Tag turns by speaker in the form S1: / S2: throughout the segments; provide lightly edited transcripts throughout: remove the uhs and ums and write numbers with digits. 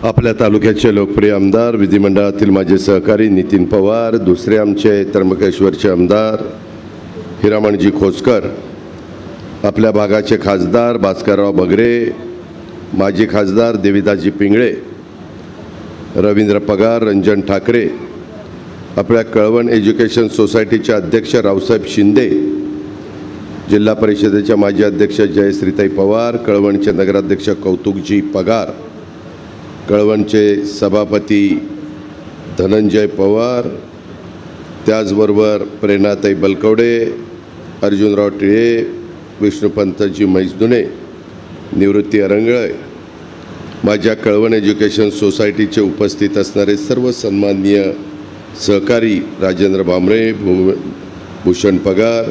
S1: आपल्या तालुक्याचे लोकप्रिय आमदार, विधिमंडळातील माझे सहकारी नितीन पवार, दुसरे आमचे त्र्यंबकेश्वरचे आमदार हिरामणजी खोसकर, आपल्या भागाचे खासदार भास्करराव बगरे, माजी खासदार देवीदासजी पिंगळे, रवींद्र पगार, रंजन ठाकरे, आपल्या कळवण एज्युकेशन सोसायटीचे अध्यक्ष रावसाहेब शिंदे, जिल्हा परिषदेच्या माजी अध्यक्ष जयश्रीताई पवार, कळवणचे नगराध्यक्ष कौतुकजी पगार, कळवणचे सभापती धनंजय पवार, त्याचबरोबर प्रेरणाताई बलकवडे, अर्जुनराव टिळे, विष्णुपंतजी मैसदुने, निवृत्ती अरंगळे, माझ्या कळवण एज्युकेशन सोसायटीचे उपस्थित असणारे सर्व सन्माननीय सहकारी राजेंद्र भामरे, भूषण पगार,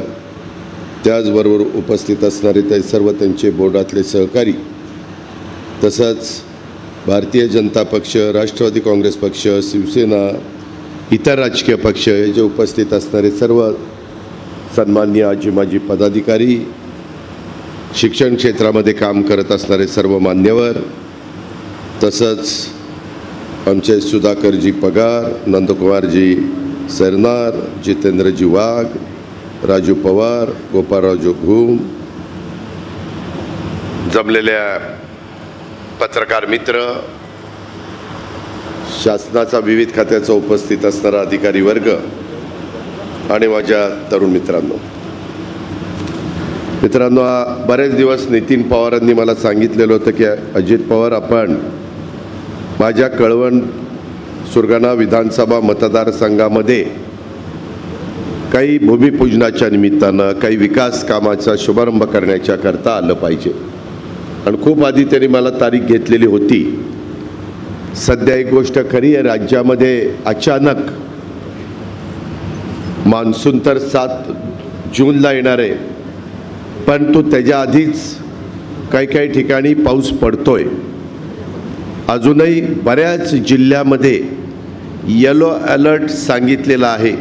S1: त्याचबरोबर उपस्थित असणारे ते सर्व त्यांचे बोर्डातले सहकारी, तसंच भारतीय जनता पक्ष, राष्ट्रवादी काँग्रेस पक्ष, शिवसेना, इतर राजकीय पक्ष हे जे उपस्थित असणारे सर्व सन्माननीय आजी माजी पदाधिकारी, शिक्षण क्षेत्रामध्ये काम करत असणारे सर्व मान्यवर, तसंच आमचे सुधाकरजी पगार, नंदकुमारजी सरनार, जितेंद्रजी वाघ, राजू पवार, गोपाळराव घूम, जमलेल्या पत्रकार मित्र, शासनाचा विविध खात्याचा उपस्थित असणारा अधिकारी वर्ग आणि माझ्या तरुण मित्रांनो, बरेच दिवस नितीन पवारांनी मला सांगितलेलं होतं की अजित पवार, आपण माझ्या कळवण सुरगाणा विधानसभा मतदारसंघामध्ये काही भूमिपूजनाच्या निमित्तानं काही विकास कामाचा शुभारंभ करण्याच्या करता आलं पाहिजे. आणि खूप आधी त्यांनी मला तारीख घेतलेली होती. सध्या एक गोष्ट खरी आहे, राज्यामध्ये अचानक मान्सून तर 7 जूनला येणार आहे, परंतु त्याच्या आधीच काही ठिकाणी पाऊस पडतोय. अजूनही बऱ्याच जिल्ह्यामध्ये येलो अलर्ट सांगितलेला आहे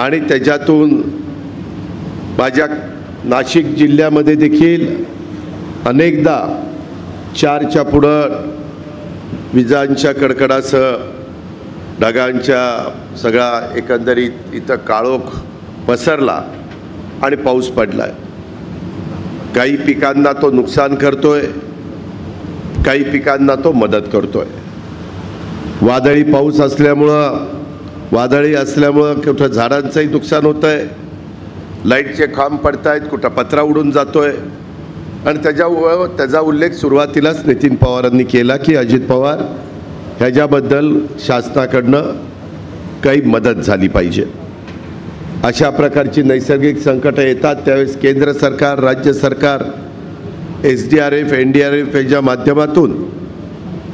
S1: आणि त्याच्यातून माझ्या नाशिक जिल्ह्यामध्ये देखील अनेकदा 4च्या पुढं विजांच्या कडकडासह ढगांच्या सगळा एकंदरीत इथं काळोख पसरला आणि पाऊस पडला. काही पिकांना तो नुकसान करतोय, काही पिकांना तो मदत करतोय. वादळी पाऊस असल्यामुळं, वादळी असल्यामुळं कुठं झाडांचंही नुकसान होतं आहे, लाईटचे खांब पडत आहेत, कुठं पत्रा उडून जातोय. आणि त्याचा उल्लेख सुरुवातीलाच नितीन पवारांनी केला की अजित पवार, ह्याच्याबद्दल शासनाकडनं काही मदत झाली पाहिजे. अशा प्रकारची नैसर्गिक संकटं येतात त्यावेळेस केंद्र सरकार, राज्य सरकार, SDRF, NDRF याच्या माध्यमातून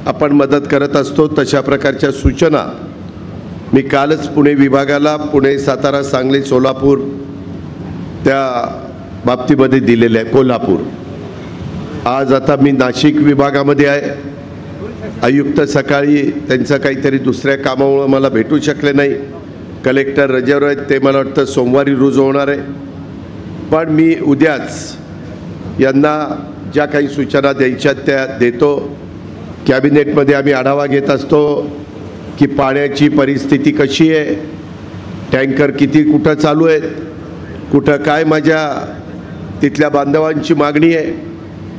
S1: आपण मदत करत असतो. तशा प्रकारच्या सूचना मी कालच पुणे विभागाला, पुणे, सातारा, सांगली, सोलापूर त्या बाबतीमध्ये दिलेल्या आहे, कोल्हापूर. आज आता मी नाशिक विभागामध्ये आहे. आयुक्त सकाळी त्यांचं काहीतरी दुसऱ्या कामामुळं मला भेटू शकले नाही. कलेक्टर रजेवर आहेत, ते मला वाटतं सोमवारी रुजू होणार आहे. पण मी उद्याच यांना ज्या काही सूचना द्यायच्या त्या देतो. कॅबिनेटमध्ये आम्ही आढावा घेत असतो की पाण्याची परिस्थिती कशी आहे, टँकर किती कुठं चालू आहेत, कुठं काय माझ्या तिथल्या बांधवांची मागणी आहे.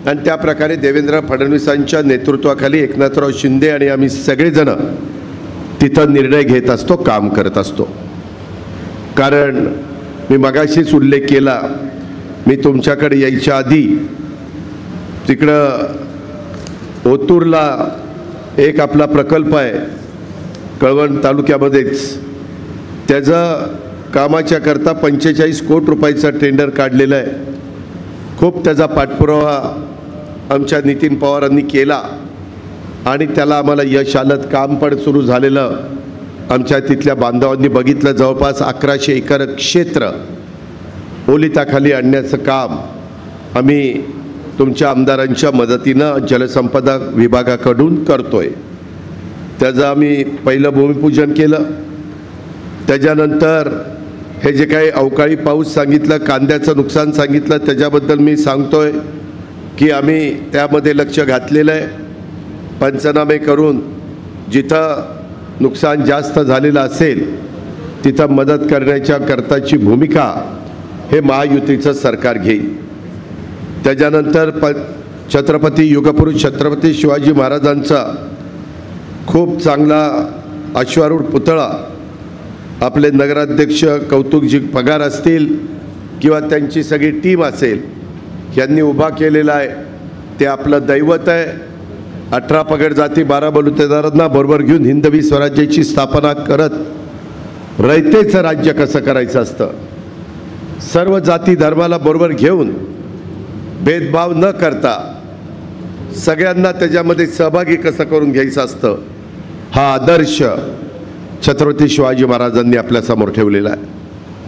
S1: आणि त्या प्रकारे देवेंद्र फडणवीसांच्या नेतृत्वाखाली एकनाथराव शिंदे आणि आम्ही सगळेजण तिथं निर्णय घेत असतो, काम करत असतो. कारण मी मगाशीच उल्लेख केला, मी तुमच्याकडे यायच्या आधी तिकडं ओतूरला एक आपला प्रकल्प आहे कळवण तालुक्यामध्येच, त्याचं कामाच्या करता 45 कोटी रुपयाचं टेंडर काढलेलं आहे. खूप त्याचा पाठपुरावा आमच्या नितीन पवारांनी केला आणि त्याला आम्हाला यश आलं. काम पण सुरू झालेलं, आमच्या तिथल्या बांधवांनी बघितलं. जवळपास 1100 एकर क्षेत्र ओलिताखाली आणण्याचं काम आम्ही तुमच्या आमदारांच्या मदतीनं जलसंपदा विभागाकडून करतोय. त्याचं आम्ही पहिलं भूमिपूजन केलं. त्याच्यानंतर हे जे काही अवकाळी पाऊस सांगितलं, कांद्याचं नुकसान सांगितलं, त्याच्याबद्दल मी सांगतोय की आम्ही त्यामध्ये लक्ष घातलेलं आहे. पंचनामे करून जिथं नुकसान जास्त झालेलं असेल तिथं मदत करण्याच्या करताची भूमिका हे महायुतीचं सरकार घेईल। त्याच्यानंतर छत्रपती युगपुरुष छत्रपती शिवाजी महाराजांचा खूप चांगला अश्वारूढ पुतळा आपले नगराध्यक्ष कौतुकजी पगार असतील किंवा त्यांची सगळी टीम असेल यांनी उभा केलेला आहे। ते आपलं दैवत आहे। 18 पगड जाती 12 बलुतेदारांना बरोबर घेऊन हिंदवी स्वराज्याची स्थापना करत रयतेचं राज्य कसं करायचं असतं, सर्व जाती धर्माला बरोबर घेऊन भेदभाव न करता सगळ्यांना त्याच्यामध्ये सहभागी कसं करून घ्यायचं असतं, हा आदर्श छत्रपती शिवाजी महाराजांनी आपल्यासमोर ठेवलेला आहे।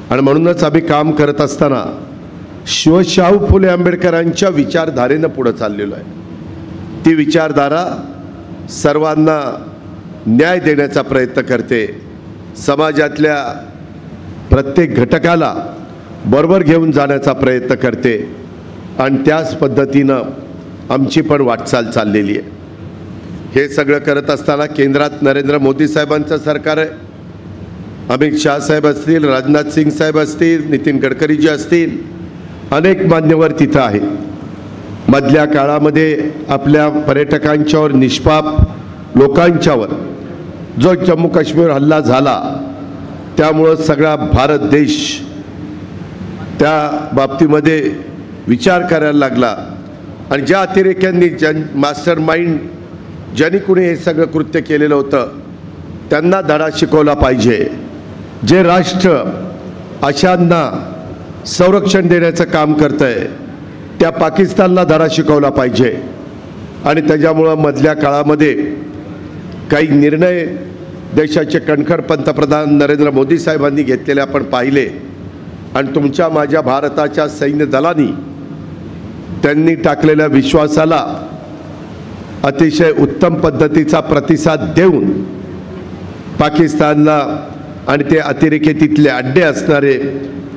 S1: आणि म्हणूनच आम्ही काम करत असताना शिवशाहू फुले आंबेडकरांच्या विचारधारेनं पुढे चाललेलो आहे। ती विचारधारा सर्वांना न्याय देण्याचा प्रयत्न करते, समाजातल्या प्रत्येक घटकाला बरोबर घेऊन जाण्याचा प्रयत्न करते आणि त्याच पद्धतीनं आमची पण वाटचाल चाललेली आहे। हे सगळं करत असताना केंद्रात नरेंद्र मोदी साहेबांचं सरकार आहे। अमित शाह साहेब असतील, राजनाथ सिंग साहेब असतील, नितीन गडकरीजी असतील, अनेक मान्यवर तिथं आहेत। मधल्या काळामध्ये आपल्या पर्यटकांच्यावर निष्पाप लोकांच्यावर जो जम्मू काश्मीर हल्ला झाला त्यामुळं सगळा भारत देश त्या बाबतीमध्ये विचार करायला लागला आणि ज्या अतिरेक्यांनी मास्टर माइंड ज्यांनी कुणी हे सगळं कृत्य केलेलं होतं त्यांना धडा शिकवला पाहिजे। जे राष्ट्र अशांना संरक्षण देण्याचं काम करतंय त्या पाकिस्तानला धडा शिकवला पाहिजे। आणि त्याच्यामुळं मधल्या काळामध्ये काही निर्णय देशाचे कणखर पंतप्रधान नरेंद्र मोदी साहेबांनी घेतलेले आपण पाहिले आणि तुमच्या माझ्या भारताच्या सैन्य दलांनी त्यांनी टाकलेल्या विश्वासाला अतिशय उत्तम पद्धतीचा प्रतिसाद देऊन पाकिस्तानला आणि ते अतिरेकी तिथले अड्डे असणारे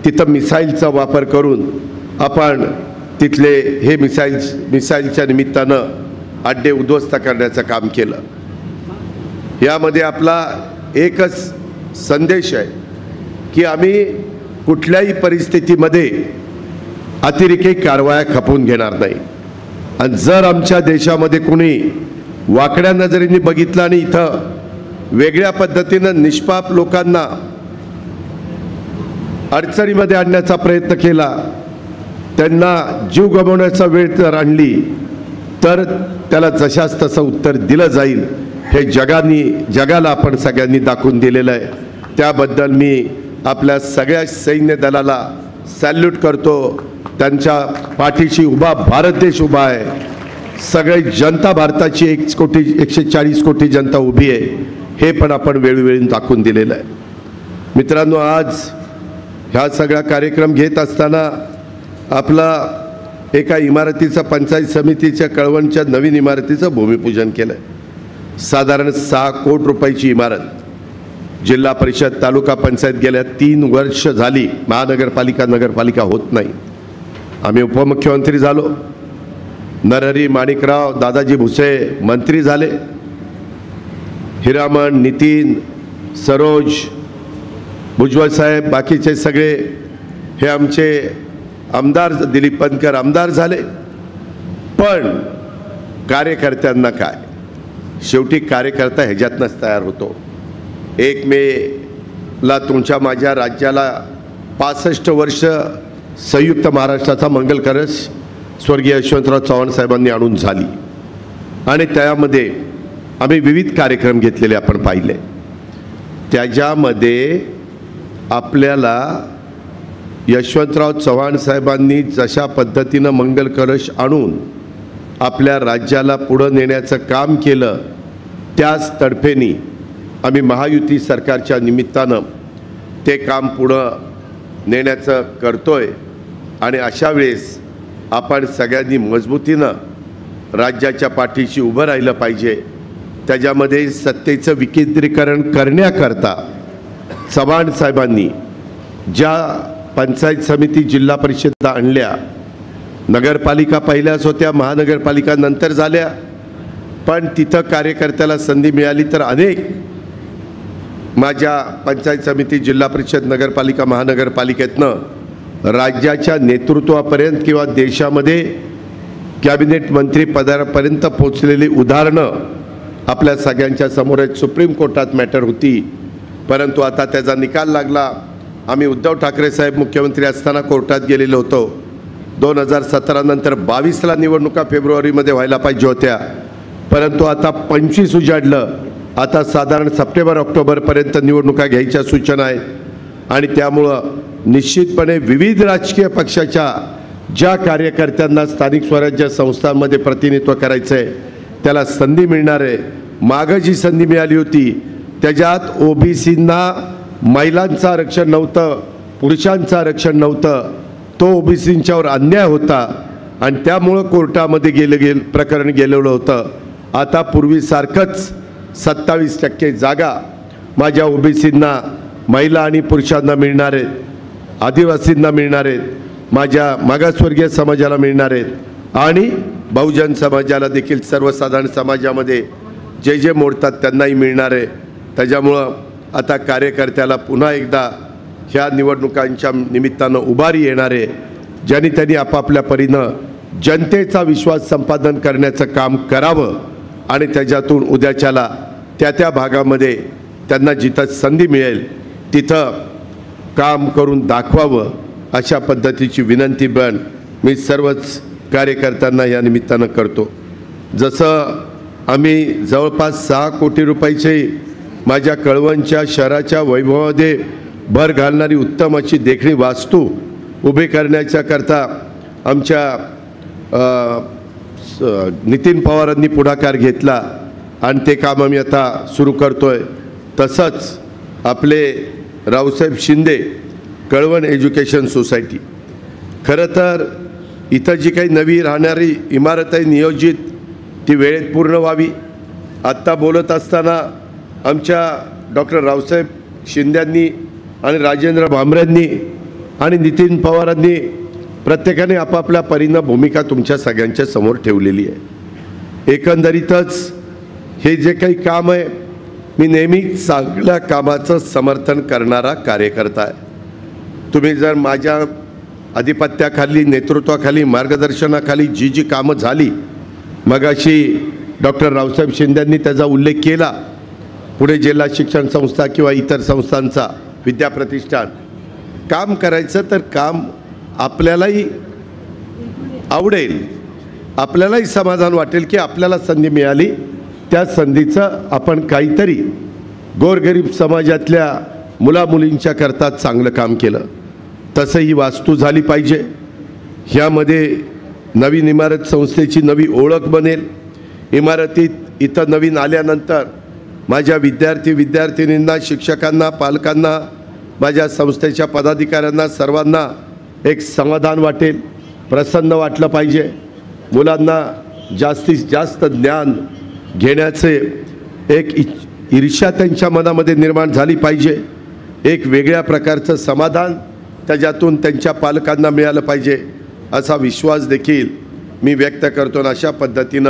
S1: तिथं मिसाईलचा वापर करून आपण तिथले हे मिसाईलच्या निमित्तानं अड्डे उद्ध्वस्त करण्याचं काम केलं। यामध्ये आपला एकच संदेश आहे की आम्ही कुठल्याही परिस्थितीमध्ये अतिरेकी कारवाया खपवून घेणार नाही आणि जर आमच्या देशामध्ये कुणी वाकड्या नजरेने बघितलं आणि इथं वेगळ्या पद्धतीनं निष्पाप लोकांना अडचणीमध्ये आणण्याचा प्रयत्न केला, त्यांना जीव गमावण्याचा वेळ जर आणली तर त्याला जशास तसं उत्तर दिलं जाईल हे जगाला आपण सगळ्यांनी दाखवून दिलेलं आहे। त्याबद्दल मी आपल्या सगळ्या सैन्य दलाला सॅल्यूट करतो। त्यांच्या पाठीशी उभा भारत देश उभा आहे, सगळी जनता भारताची 140 कोटी जनता उभी आहे, हे पण आपण वेळोवेळी दाखवून दिलेलं आहे। मित्रांनो, आज ह्या सगळा कार्यक्रम घेत असताना आपला एका इमारतीचं पंचायत समितीच्या कळवणच्या नवीन इमारतीचं भूमिपूजन केलं। साधारण 6 कोटी रुपयाची इमारत जिल्हा परिषद तालुका पंचायत गेल्या 3 वर्ष झाली नगरपालिका होत नाही। आम्ही उपमुख्यमंत्री झालो, नरहरी माणिकराव दादाजी भुसे मंत्री झाले, हिरामण नितीन सरोज भुजबळ साहेब बाकीचे सगळे हे आमचे आमदार दिलीप बनकर आमदार झाले। पण कार्यकर्त्यांना काय, शेवटी कार्यकर्ता ह्याच्यातनंच तयार होतो। 1 मेला तुमच्या माझ्या राज्याला 65 वर्ष संयुक्त महाराष्ट्राचा मंगल कलश स्वर्गीय यशवंतराव चव्हाण साहेबांनी आणून झाली आणि त्यामध्ये आम्ही विविध कार्यक्रम घेतलेले आपण पाहिले। त्याच्यामध्ये आपल्याला यशवंतराव चव्हाण साहेबांनी जशा पद्धतीनं मंगल कलश आणून आपल्या राज्याला पुढं नेण्याचं काम केलं त्याच तडफेनी आम्ही महायुती सरकारच्या निमित्तानं ते काम पुढं नेण्याचं करतोय। आणि अशा वेळेस आपण सगळ्यांनी मजबूतीनं राज्याच्या पाठीशी उभं राहिलं पाहिजे। त्याच्यामध्ये सत्तेचं विकेंद्रीकरण करण्याकरता चव्हाण साहेबांनी ज्या पंचायत समिती जिल्हा परिषद आणल्या, नगरपालिका पहिल्याच होत्या, महानगरपालिका नंतर झाल्या, पण तिथं कार्यकर्त्याला संधी मिळाली तर अनेक माझ्या पंचायत समिती, जिल्हा परिषद, नगरपालिका, महानगरपालिकेतनं राज्याच्या नेतृत्वापर्यंत किंवा देशामध्ये कॅबिनेट मंत्री पदापर्यंत पोहोचलेली उदाहरणं आपल्या सगळ्यांच्या समोर आहेत. सुप्रीम कोर्टात मॅटर होती, परंतु आता त्याचा निकाल लागला. आम्ही उद्धव ठाकरे साहेब मुख्यमंत्री असताना कोर्टात गेलेलो होतो. 2017 नंतर 22ला निवडणुका फेब्रुवारीमध्ये व्हायला पाहिजे होत्या, परंतु आता 25 उजाडलं. आता साधारण सप्टेंबर-ऑक्टोबरपर्यंत निवडणुका घ्यायच्या सूचना आहेत आणि त्यामुळं निश्चितपणे विविध राजकीय पक्षाच्या ज्या कार्यकर्त्यांना स्थानिक स्वराज्य संस्थांमध्ये प्रतिनिधित्व करायचं आहे त्याला संधी मिळणार आहे. मागं जी संधी मिळाली होती त्याच्यात ओबीसींना महिलांचं आरक्षण नव्हतं, पुरुषांचं आरक्षण नव्हतं. तो ओबीसींच्यावर अन्याय होता आणि त्यामुळं कोर्टामध्ये प्रकरण गेलेलं होतं. आता पूर्वीसारखंच 27% जागा माझ्या ओबीसींना, महिला आणि पुरुषांना मिळणार आहेत, आदिवासींना मिळणार आहेत, माझ्या मागासवर्गीय समाजाला मिळणार आहेत आणि बहुजन समाजाला देखील, सर्वसाधारण समाजामध्ये जे मोडतात त्यांनाही मिळणार आहे. त्याच्यामुळं आता कार्यकर्त्याला पुन्हा एकदा ह्या निवडणुकांच्या निमित्तानं उभारी येणार आहे. ज्यांनी त्यांनी आपापल्या परीनं जनतेचा विश्वास संपादन करण्याचं काम करावं आणि त्याच्यातून उद्याच्याला त्या भागामध्ये त्यांना जिथं संधी मिळेल तिथं काम करून दाखवावं, अशा पद्धतीची विनंती पण मी सर्वच कार्यकर्त्यांना या निमित्तानं करतो. जसं आम्ही जवळपास 6 कोटी रुपयाचे माझ्या कळवणच्या शहराच्या वैभवामध्ये भर घालणारी उत्तम अशी देखणी वास्तू उभी करण्याच्या करता आमच्या नितीन पवारांनी पुढाकार घेतला आणि ते काम आम्ही आता सुरू करतोय. तसंच आपले रावसाहेब शिंदे कळवण एज्युकेशन सोसायटी, खरं तर इथं जी काही नवी राहणारी इमारत आहे नियोजित ती वेळेत पूर्ण व्हावी. आत्ता बोलत असताना आमच्या डॉक्टर रावसाहेब शिंद्यांनी आणि राजेंद्र भांबरेंनी आणि नितीन पवारांनी प्रत्येकाने आपापल्या परीनं भूमिका तुमच्या सगळ्यांच्या समोर ठेवलेली आहे. एकंदरीतच हे जे काही काम आहे, मी नेहमी चांगल्या कामाचं समर्थन करणारा कार्यकर्ता आहे. तुम्ही जर माझ्या आधिपत्याखाली, नेतृत्वाखाली, मार्गदर्शनाखाली जी कामं झाली, मगाशी डॉक्टर रावसाहेब शिंदेंनी त्याचा उल्लेख केला, पुणे जिल्हा शिक्षण संस्था किंवा इतर संस्थांचा विद्याप्रतिष्ठान काम करायचं तर काम आपल्यालाही आवडेल, आपल्यालाही समाधान वाटेल की आपल्याला संधी मिळाली, त्या संधीचं आपण काहीतरी गोरगरीब समाजातल्या मुलामुलींच्या करता चांगलं काम केलं. तसं ही वास्तू झाली पाहिजे. ह्यामध्ये नवीन इमारत संस्थेची नवी ओळख बनेल. इमारतीत इथं नवीन आल्यानंतर माझ्या विद्यार्थिनींना, शिक्षकांना, पालकांना, माझ्या संस्थेच्या पदाधिकाऱ्यांना सर्वांना एक समाधान वाटेल, प्रसन्न वाटलं पाहिजे. मुलांना जास्तीत जास्त ज्ञान घेण्याचे एक ईर्ष्या त्यांच्या मनामध्ये निर्माण झाली पाहिजे. एक वेगळ्या प्रकारचं समाधान त्याच्यातून त्यांच्या पालकांना मिळालं पाहिजे असा विश्वास देखील मी व्यक्त करतो. आणि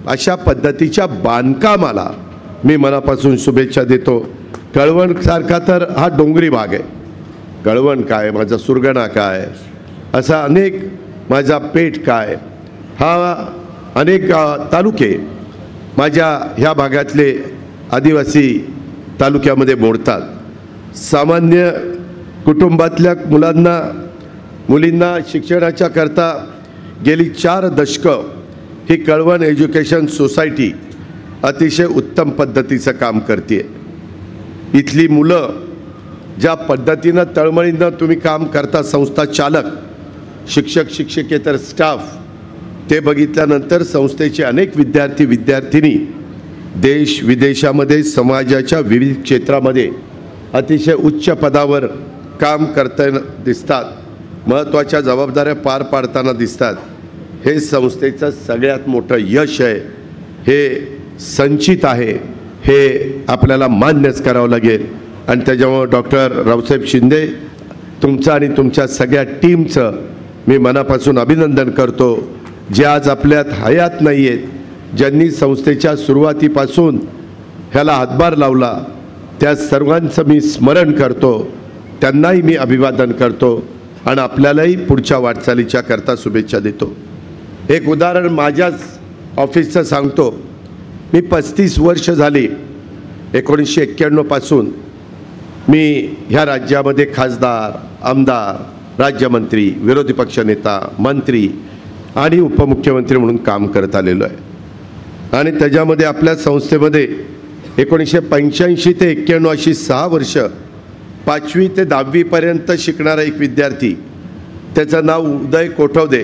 S1: अशा पद्धतीच्या बांधकामाला मी मनापासून शुभेच्छा देतो. कळवणसारखा तर हा डोंगरी भाग आहे. कळवण काय, माझा सुरगणा काय, असा अनेक, माझा पेठ काय, हा अनेक तालुके माझ्या ह्या भागातले आदिवासी तालुक्यामध्ये मोडतात. सामान्य कुटुंबातल्या मुलींना शिक्षणाच्या करता गेली 4 दशकं ही कळवण एज्युकेशन सोसायटी अतिशय उत्तम पद्धतीचं काम करते. इथली मुलं ज्या पद्धतीनं तळमळीनं तुम्ही काम करता, संस्था चालक, शिक्षक, शिक्षकेतर स्टाफ, ते बघितल्यानंतर संस्थेचे अनेक विद्यार्थिनी देश विदेशामध्ये समाजाच्या विविध क्षेत्रामध्ये अतिशय उच्च पदावर काम करताना दिसतात, महत्त्वाच्या जबाबदाऱ्या पार पाडताना दिसतात. हे संस्थेचं सगळ्यात मोठं यश आहे. हे संचित आहे, हे आपल्याला मान्यच करावं लागेल. आणि त्याच्यामुळे डॉक्टर रावसाहेब शिंदे, तुमचं आणि तुमच्या सगळ्या टीमचं मी मनापासून अभिनंदन करतो. जे आज आपल्यात हयात नाही आहेत ज्यांनी संस्थेच्या सुरुवातीपासून ह्याला हातभार लावला त्या सर्वांचं मी स्मरण करतो, त्यांनाही मी अभिवादन करतो आणि आपल्यालाही पुढच्या वाटचालीच्या करता शुभेच्छा देतो। एक उदाहरण माझ्याच ऑफिसचं सांगतो। मी 35 वर्ष झाली 1991 पासून मी ह्या राज्यामध्ये खासदार, आमदार, राज्यमंत्री, विरोधी पक्षनेता, मंत्री आणि उपमुख्यमंत्री म्हणून काम करत आलेलो आहे। आणि त्याच्यामध्ये आपल्या संस्थेमध्ये 1985 ते 91 अशी 6 वर्ष 5वी ते 10वी पर्यंत शिकणारा एक विद्यार्थी, त्याचं नाव उदय कोठवदे,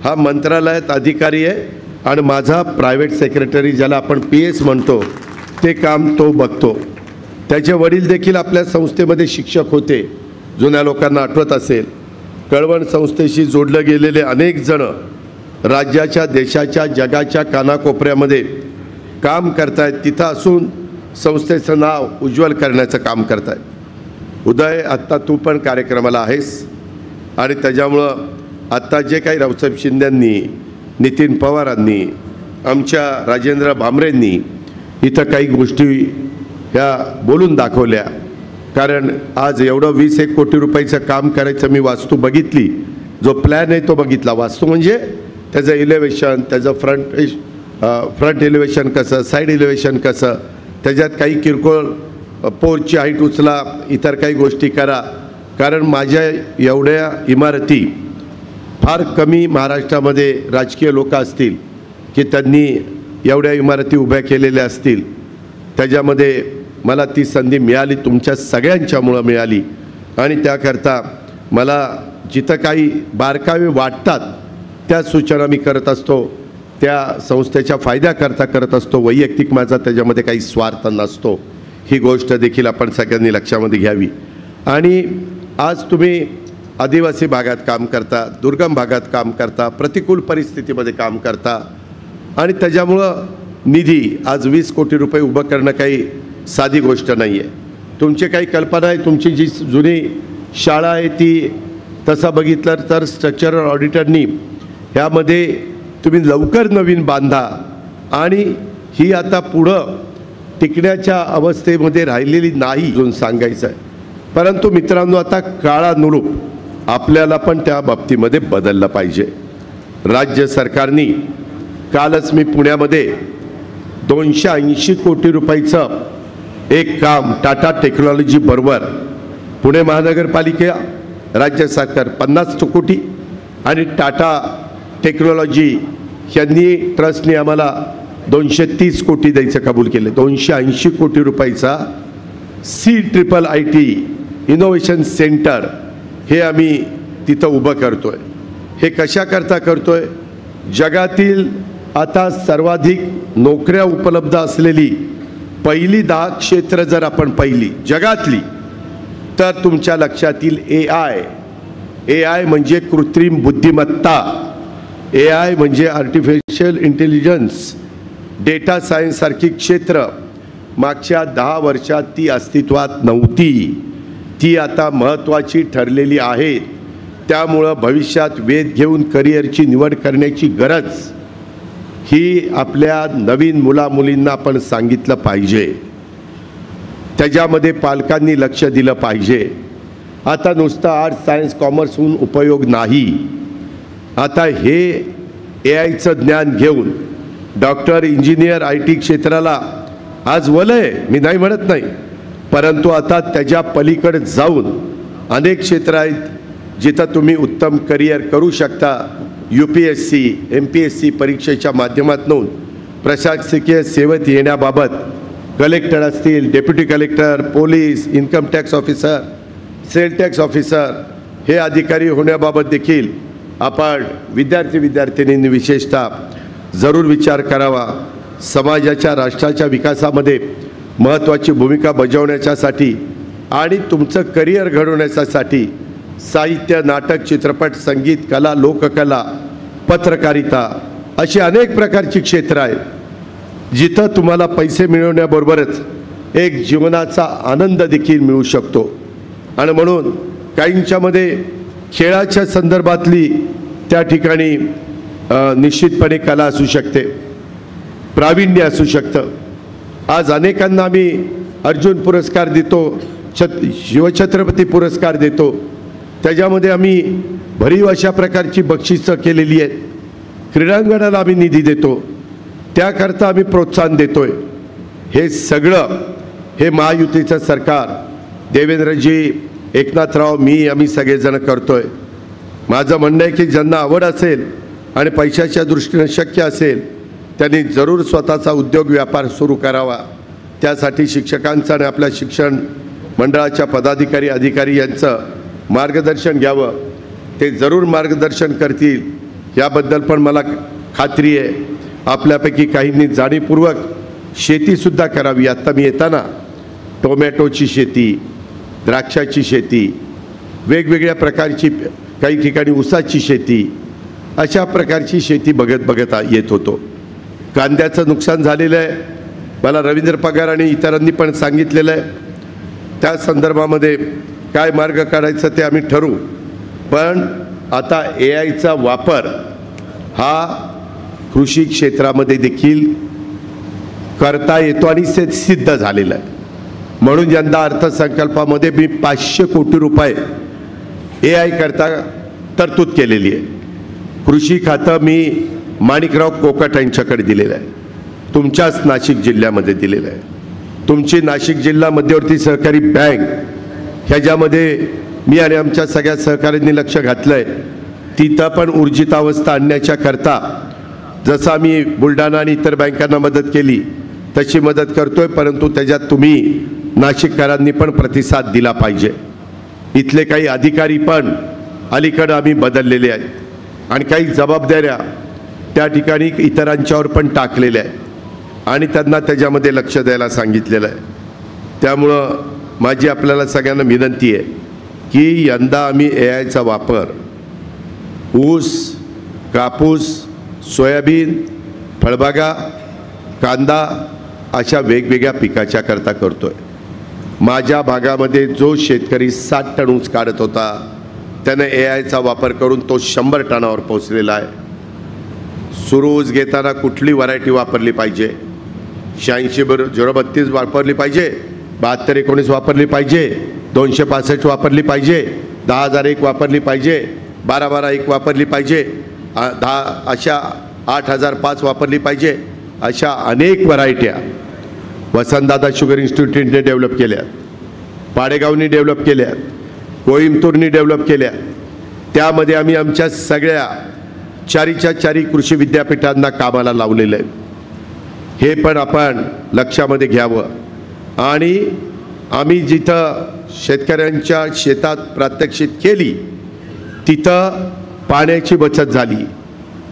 S1: हा मंत्रालयात अधिकारी आहे आणि माझा प्रायव्हेट सेक्रेटरी ज्याला आपण PS म्हणतो ते काम तो बघतो। त्याचे वडील देखील आपल्या संस्थेमध्ये शिक्षक होते। जुन्या लोकांना आठवत असेल, कळवण संस्थेशी जोडले गेलेले अनेक जण राज्याच्या, देशाच्या, जगाच्या कानाकोपऱ्यामध्ये काम करतायत, तिथं असून संस्थेचं नाव उज्ज्वल करण्याचं काम करतायत। उदय, आत्ता तू पण कार्यक्रमाला आहेस आणि त्याच्यामुळं आत्ता जे काही रावसाहेब शिंदेंनी, नितीन पवारांनी, आमच्या राजेंद्र भामरेंनी इथं काही गोष्टी ह्या बोलून दाखवल्या। कारण आज एवढं 20-1 कोटी रुपयाचं काम करायचं मी वास्तू बघितली, जो प्लॅन आहे तो बघितला। वास्तू म्हणजे त्याचं इलेव्हेशन, त्याचं फ्रंट इलेव्हेशन कसं, साईड इलेव्हेशन कसं, त्याच्यात काही किरकोळ पोर्चची हाईट उचला, इतर काही गोष्टी करा। कारण माझ्या एवढ्या इमारती फार कमी महाराष्ट्रामध्ये राजकीय लोक असतील की त्यांनी एवढ्या इमारती उभ्या केलेल्या असतील। त्याच्यामध्ये मला ती संधी मिळाली, तुमच्या सगळ्यांच्यामुळं मिळाली आणि त्याकरता मला जिथं काही बारकावे वाटतात त्या सूचना मी करत असतो, त्या संस्थेच्या फायद्याकरता करत असतो। वैयक्तिक माझा त्याच्यामध्ये काही स्वार्थ नसतो, ही गोष्ट देखील आपण सगळ्यांनी लक्षामध्ये घ्यावी। आणि आज तुम्ही आदिवासी भागात काम करता, दुर्गम भागात काम करता, प्रतिकूल परिस्थितीमध्ये काम करता आणि त्याच्यामुळं निधी आज 20 कोटी रुपये उभं करणं काही साधी गोष्ट नाही आहे। तुमची काही कल्पना आहे, तुमची जी जुनी शाळा आहे ती तसं बघितलं तर स्ट्रक्चरल ऑडिटरनी ह्यामध्ये तुम्ही लवकर नवीन बांधा आणि ही आता पुढं टिकण्याच्या अवस्थेमध्ये राहिलेली नाही अजून सांगायचं आहे। परंतु मित्रांनो, आता काळानुरूप आपल्याला पण त्या बाबतीमध्ये बदललं पाहिजे। राज्य सरकारने कालच मी पुण्यामध्ये 280 कोटी रुपयाचं एक काम टाटा टेक्नॉलॉजी बरोबर, पुणे महानगरपालिका, राज्य सरकार 50 कोटी आणि टाटा टेक्नॉलॉजी यांनी ट्रस्टने आम्हाला 230 कोटी द्यायचं कबूल केले। 280 कोटी रुपयाचा CIIT इनोव्हेशन सेंटर हे आम्ही तिथं उभं करतोय। हे कशाकरता करतोय? जगातील आता सर्वाधिक नोकऱ्या उपलब्ध असलेली पहिली 10 क्षेत्र जर आपण पाहिली जगातली तर तुमच्या लक्षात येईल AI म्हणजे कृत्रिम बुद्धिमत्ता, AI म्हणजे आर्टिफिशियल इंटेलिजन्स, डेटा सायन्स सारखी क्षेत्र मागच्या 10 वर्षात ती अस्तित्वात नव्हती, ती आता महत्त्वाची ठरलेली आहे। त्यामुळं भविष्यात वेध घेऊन करिअरची निवड करण्याची गरज ही आपल्या नवीन मुलामुलींना आपण सांगितलं पाहिजे, त्याच्यामध्ये पालकांनी लक्ष दिलं पाहिजे। आता नुसतं आर्ट्स, सायन्स, कॉमर्स होऊन उपयोग नाही। आता हे AIचं ज्ञान घेऊन डॉक्टर, इंजिनियर, IT क्षेत्राला आज वलय, मी नाही म्हणत नाही, परंतु आता त्याच्या पलीकडे जाऊन अनेक क्षेत्र आहेत जिथं तुम्ही उत्तम करिअर करू शकता। UPSC, MPSC परीक्षेच्या माध्यमातून प्रशासकीय सेवेत येण्याबाबत कलेक्टर असतील, deputy collector, police, income tax officer, sale tax officer हे अधिकारी होण्याबाबत देखील आपण विद्यार्थी-विद्यार्थिनींनी विशेषतः जरूर विचार करावा। समाजाच्या, राष्ट्राच्या विकासामध्ये महत्त्वाची भूमिका बजावण्यासाठी आणि तुमचं करिअर घडवण्यासाठी साहित्य, नाटक, चित्रपट, संगीत, कला, लोककला, पत्रकारिता अशी अनेक प्रकारची क्षेत्र आहेत जिथं तुम्हाला पैसे मिळवण्याबरोबरच एक जीवनाचा आनंद देखील मिळू शकतो। आणि म्हणून काहींच्यामध्ये खेळाच्या संदर्भातली त्या ठिकाणी निश्चितपणे कला असू शकते। प्रावीण्य असू शकतं. आज अनेकांना आम्ही अर्जुन पुरस्कार देतो, शिवछत्रपती पुरस्कार देतो. त्याच्यामध्ये आम्ही भरीव अशा प्रकारची बक्षिसं केलेली आहेत. क्रीडांगणाला आम्ही निधी देतो, त्याकरता आम्ही प्रोत्साहन देतोय. हे सगळं हे महायुतीचं सरकार, देवेंद्रजी, एकनाथराव, आम्ही सगळेजण करतोय. माझं म्हणणं आहे की ज्यांना आवड असेल आणि पैशाच्या दृष्टीने शक्य असेल त्यांनी जरूर स्वतःचा उद्योग व्यापार सुरू करावा. त्यासाठी शिक्षकांचं आणि आपल्या शिक्षण मंडळाच्या पदाधिकारी अधिकारी यांचं मार्गदर्शन घ्यावं. ते जरूर मार्गदर्शन करतील याबद्दल पण मला खात्री आहे. आपल्यापैकी काहींनी जाणीवपूर्वक शेतीसुद्धा करावी. आत्ता मी येताना टोमॅटोची शेती, द्राक्षाची शेती, वेगवेगळ्या प्रकारची, काही ठिकाणी ऊसाची शेती, अशा प्रकारची शेती बघत येत होतो. कांद्याचं नुकसान झालेलं आहे, मला रवींद्र पगार आणि इतरांनी पण सांगितलेलं आहे. त्या संदर्भामध्ये काय मार्ग काढायचं ते आम्ही ठरवू. पण आता AIचा वापर हा कृषी क्षेत्रामध्ये देखील करता येतो आणि सिद्ध झालेलं आहे. म्हणून यंदा अर्थसंकल्पामध्ये मी 500 कोटी रुपये AI करता तरतूद केलेली आहे. कृषी खातं मी माणिकराव कोकट यांच्याकडे दिलेलं आहे, तुमच्याच नाशिक जिल्ह्यामध्ये दिलेलं आहे. तुमची नाशिक जिल्हा मध्यवर्ती सहकारी बँक ह्याच्यामध्ये मी आणि आमच्या सगळ्या सहकाऱ्यांनी लक्ष घातलं आहे. तिथं पण ऊर्जितावस्था आणण्याच्या करता जसं आम्ही बुलढाणा आणि इतर बँकांना मदत केली तशी मदत करतोय. परंतु त्याच्यात तुम्ही नाशिककरांनी पण प्रतिसाद दिला पाहिजे. इथले काही अधिकारी पण अलीकडं आम्ही बदललेले आहेत आणि काही जबाबदाऱ्या त्या ठिकाणी इतरांच्यावर पण टाकलेल्या आहेत आणि त्यांना त्याच्यामध्ये लक्ष द्यायला सांगितलेलं आहे. त्यामुळं माझी आपल्याला सगळ्यांना विनंती आहे की यंदा आम्ही AIचा वापर ऊस, कापूस, सोयाबीन, फळबागा, कांदा अशा वेगवेगळ्या पिकाच्या करता करतोय. माझ्या भागामध्ये जो शेतकरी 60 टन ऊस काढत होता त्याने AIचा वापर करून तो 100 टनावर पोहोचलेला आहे. सुरू ऊस घेताना कुठली व्हरायटी वापरली पाहिजे? 86-032 वापरली पाहिजे, 72-19 वापरली पाहिजे, 265 वापरली पाहिजे, 10,001 वापरली पाहिजे, 12,12-1 वापरली पाहिजे, 8,005 वापरली पाहिजे. अशा अनेक व्हरायट्या वसंतदादा शुगर इन्स्टिट्यूटने डेव्हलप केल्या, पाडेगावनी डेव्हलप केल्या, कोईम्बतूरनी डेव्हलप केल्या. त्यामध्ये आम्ही आमच्या सगळ्या चारी कृषी विद्यापीठांना कामाला लावलेलं आहे. हे पण आपण लक्षामध्ये घ्यावं. आणि आम्ही जिथं शेतकऱ्यांच्या शेतात प्रात्यक्षिक केली तिथं पाण्याची बचत झाली,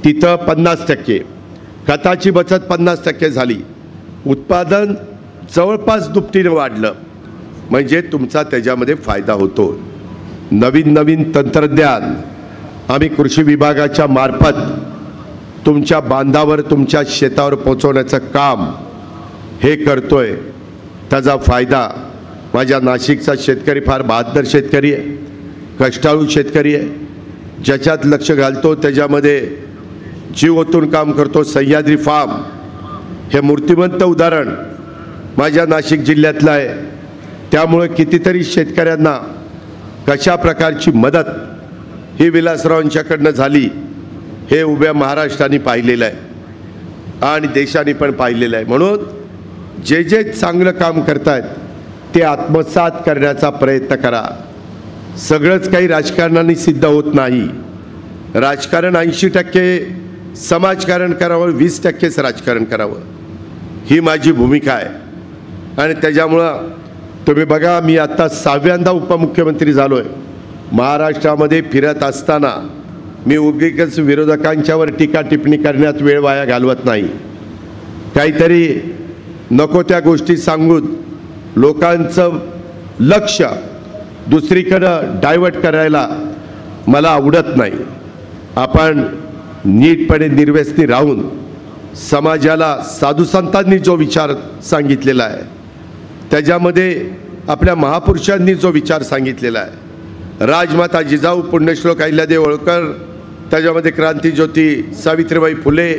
S1: तिथं 50%, खताची बचत 50% झाली, उत्पादन जवळपास दुपटीने वाढलं. म्हणजे तुमचा त्याच्यामध्ये फायदा होतो. नवीन तंत्रज्ञान आम्ही कृषी विभागाच्या मार्फत तुमच्या बांधावर, तुमच्या शेतावर पोचवण्याचं काम हे करतोय. त्याचा फायदा माझ्या नाशिकचा शेतकरी फार बहादर शेतकरी आहे, कष्टाळू शेतकरी आहे, ज्याच्यात लक्ष घालतो, त्याच्यामध्ये जीव ओतून काम करतो. सह्याद्री फार्म हे मूर्तिमंत उदाहरण माझ्या नाशिक जिल्ह्यातलं आहे. त्यामुळे कितीतरी शेतकऱ्यांना कशा प्रकारची मदत ही विलासरावांच्याकडनं झाली हे उभ्या महाराष्ट्राने पाहिलेलं आहे आणि देशाने पण पाहिलेलं आहे. म्हणून जे चांगलं काम करतायत ते आत्मसात करण्याचा प्रयत्न करा. सगळंच काही राजकारणाने सिद्ध होत नाही. राजकारण 80% समाजकारण करावं, 20%च राजकारण करावं, ही माझी भूमिका आहे. आणि त्याच्यामुळं तुम्ही बघा, मी आता 6व्यांदा उपमुख्यमंत्री झालो आहे. महाराष्ट्रामध्ये फिरत असताना मी उगीच विरोधकांच्यावर टीका टिप्पणी करण्यात वेळ वाया घालवत नाही. काहीतरी नको त्या गोष्टी सांगून लोकांचं लक्ष दुसरीकडं डायव्हर्ट करायला मला आवडत नाही. आपण नीटपणे निर्व्यसनी राहून समाजाला साधुसंतांनी जो विचार सांगितलेला आहे, त्याच्यामध्ये आपल्या महापुरुषांनी जो विचार सांगितलेला आहे, राजमाता जिजाऊ, पुण्यश्लोक अहिल्यादेवी होळकर, त्याच्यामध्ये क्रांतीज्योती सावित्रीबाई फुले,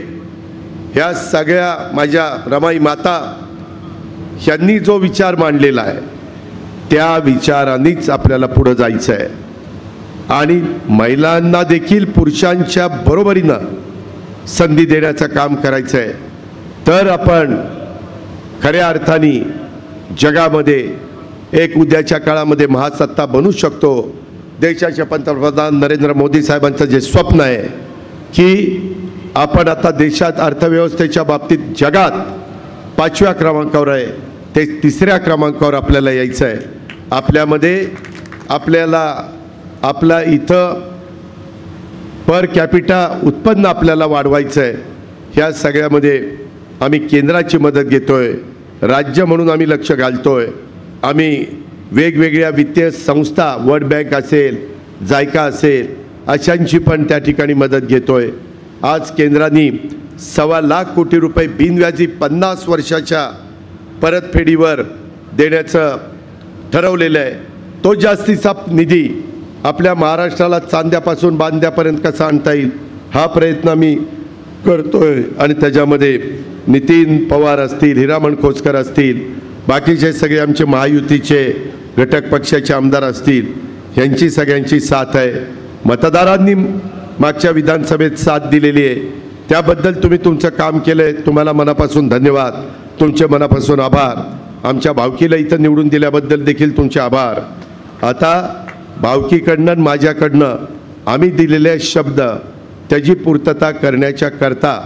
S1: ह्या सगळ्या माझ्या रमाई माता यांनी जो विचार मांडलेला आहे त्या विचारांनीच आपल्याला पुढे जायचं आहे आणि महिलांना देखील पुरुषांच्या बरोबरीनं संधी देण्याचं काम करायचं आहे. तर आपण खऱ्या अर्थाने जगामध्ये एक उद्याच्या काळामध्ये महासत्ता बनू शकतो. देशाचे पंतप्रधान नरेंद्र मोदी साहेबांचं जे स्वप्न आहे की आपण आता देशात अर्थव्यवस्थेच्या बाबतीत जगात 5व्या क्रमांकावर आहे ते 3ऱ्या क्रमांकावर आपल्याला यायचं आहे. आपल्यामध्ये आपल्याला आपला इथं पर कॅपिटा उत्पन्न आपल्याला वाढवायचं आहे. ह्या सगळ्यामध्ये आम्ही केंद्राची मदत घेतोय, राज्य म्हणून आम्ही लक्ष घालतोय. आम्ही वेगवेगळ्या वित्तीय संस्था वर्ल्ड बँक असेल, जायका असेल अशांची पण त्या ठिकाणी मदत घेतोय. आज केंद्राने 1.25 लाख कोटी रुपये बिनव्याजी 50 वर्षाच्या परतफेडीवर देण्याचं ठरवलेलं आहे. तो जास्तीचा निधी आपल्या महाराष्ट्राला चांद्यापासून बांद्यापर्यंत कसा आणता येईल हा प्रयत्न मी करतोय. आणि त्याच्यामध्ये नितीन पवार असतील, हिरामण खोसकर असतील, बाकीचे सगळे आमचे महायुतीचे घटक पक्षाचे आमदार असतील, यांची सगळ्यांची साथ आहे. मतदारांनी मागच्या विधानसभेत साथ दिलेली आहे त्याबद्दल तुम्ही तुमचं काम केलं आहे. तुम्हाला मनापासून धन्यवाद, तुमचे मनापासून आभार. आमच्या भावकीला इथं निवडून दिल्याबद्दल देखील तुमचे आभार. आता भावकीकडनं माझ्याकडनं आम्ही दिलेले शब्द त्याची पूर्तता करण्याच्या करता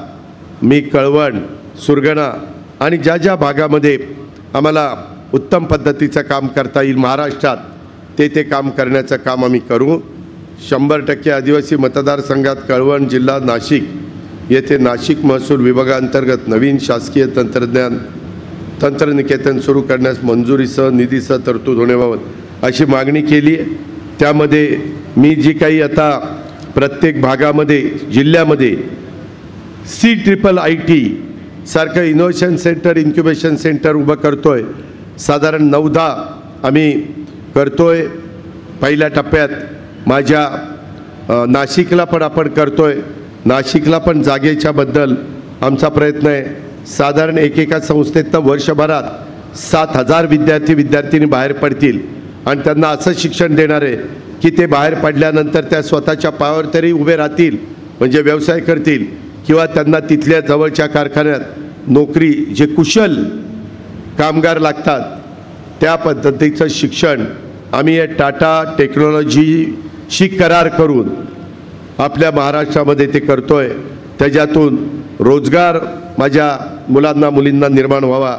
S1: मी कळवण, सुरगणा आणि ज्या ज्या भागामध्ये आम्हाला उत्तम पद्धतीचं काम करता येईल महाराष्ट्रात ते काम करण्याचं काम आम्ही करू. 100% आदिवासी मतदारसंघात कळवण जिल्हा नाशिक येथे नाशिक महसूल विभागांतर्गत नवीन शासकीय तंत्रनिकेतन सुरू करण्यास मंजुरीसह निधीसह तरतूद होण्याबाबत अशी मागणी केली आहे. त्यामध्ये मी जी काही आता प्रत्येक भागामध्ये जिल्ह्यामध्ये CIIIT सारखं इनोव्हेशन सेंटर, इन्क्युबेशन सेंटर उभं करतोय. साधारण 9-10 आम्ही करतोय. पहिल्या टप्प्यात माझ्या नाशिकला पण आपण करतोय. नाशिकला पण जागेच्या बद्दल आमचा प्रयत्न आहे. साधारण एकेका संस्थेतनं वर्षभरात 7,000 विद्यार्थी बाहेर पडतील आणि त्यांना असं शिक्षण देणार आहे की ते बाहेर पडल्यानंतर त्या स्वतःच्या पायावर तरी उभे राहतील, म्हणजे व्यवसाय करतील किंवा त्यांना तिथल्या जवळच्या कारखान्यात नोकरी, जे कुशल कामगार लागतात त्या पद्धतीचं शिक्षण आम्ही या टाटा टेक्नॉलॉजीशी करार करून आपल्या महाराष्ट्रामध्ये ते करतोय. त्याच्यातून रोजगार माझ्या मुलांना मुलींना निर्माण व्हावा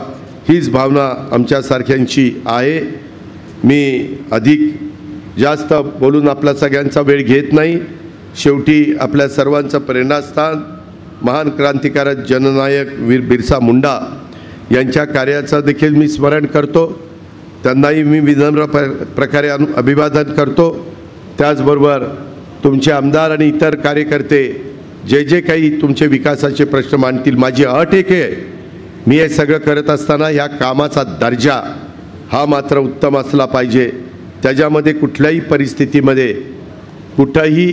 S1: हीच भावना आमच्यासारख्यांची आहे. मी अधिक जास्त बोलून आपला सगळ्यांचा वेळ घेत नाही. शेवटी आपल्या सर्वांचं प्रेरणास्थान महान क्रांतिकारक जननायक वीर बिरसा मुंडा यांच्या कार्याचं देखील मी स्मरण करतो. त्यांनाही मी विनम्र प्रकारे अभिवादन करतो. त्याचबरोबर तुमचे आमदार आणि इतर कार्यकर्ते जे काही तुमचे विकासाचे प्रश्न मांडतील, माझी अट एक आहे, मी हे सगळं करत असताना या कामाचा दर्जा हा मात्र उत्तम असला पाहिजे. त्याच्यामध्ये कुठल्याही परिस्थितीमध्ये कुठंही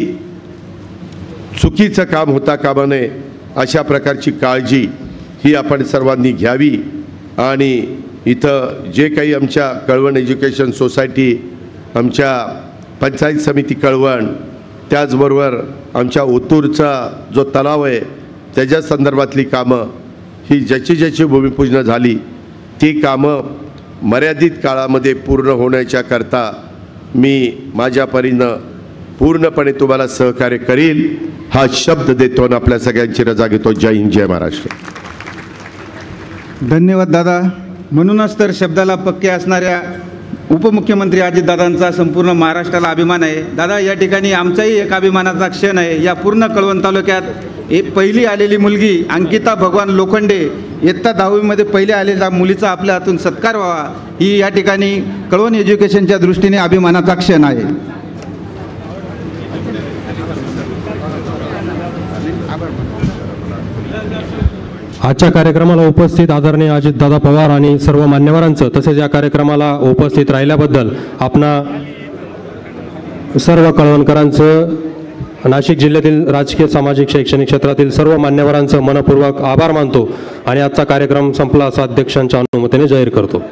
S1: चुकीचं काम होता कामा नये अशा प्रकारची काळजी ही आपण सर्वांनी घ्यावी. आणि इथं जे काही आमच्या कळवण एज्युकेशन सोसायटी, आमच्या पंचायत समिती कळवण, त्याचबरोबर आमच्या ओतूरचा जो तलाव आहे त्याच्या संदर्भातली कामं ही ज्याची भूमिपूजन झाली ती कामं मर्यादित काळामध्ये पूर्ण होण्याच्या करता मी माझ्या परीनं पूर्णपणे तुम्हाला सहकार्य करील हा शब्द देतो आणि आपल्या सगळ्यांची रजा घेतो. जय हिंद, जय महाराष्ट्र.
S2: धन्यवाद दादा. म्हणूनच तर शब्दाला पक्के असणाऱ्या उपमुख्यमंत्री अजितदादांचा संपूर्ण महाराष्ट्राला अभिमान आहे. दादा, या ठिकाणी आमचाही एक अभिमानाचा क्षण आहे. या पूर्ण कळवण तालुक्यात एक पहिली आलेली मुलगी अंकिता भगवान लोखंडे, इयत्ता 10वीमध्ये पहिले आलेल्या मुलीचा आपल्या हातून सत्कार व्हावा ही या ठिकाणी कळवण एज्युकेशनच्या दृष्टीने अभिमानाचा क्षण आहे.
S3: आजच्या कार्यक्रमाला उपस्थित आदरणीय अजितदादा पवार आणि सर्व मान्यवरांचं तसेच या कार्यक्रमाला उपस्थित राहिल्याबद्दल आपणा सर्व कळवणकरांचं नाशिक जिल्ह्यातील राजकीय, सामाजिक, शैक्षणिक क्षेत्रातील सर्व मान्यवरांचं मनपूर्वक आभार मानतो आणि आजचा कार्यक्रम संपला असा अध्यक्षांच्या अनुमतीने जाहीर करतो.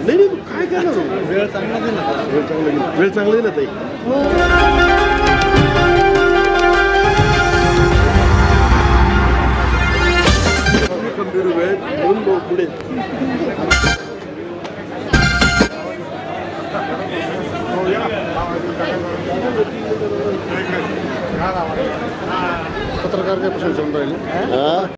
S4: नाही काय करणार वेळ चांगला दिला ताई. कम्प्युटर वेळ दोन पुढे पत्रकार काय प्रश्न विचारून राहिले.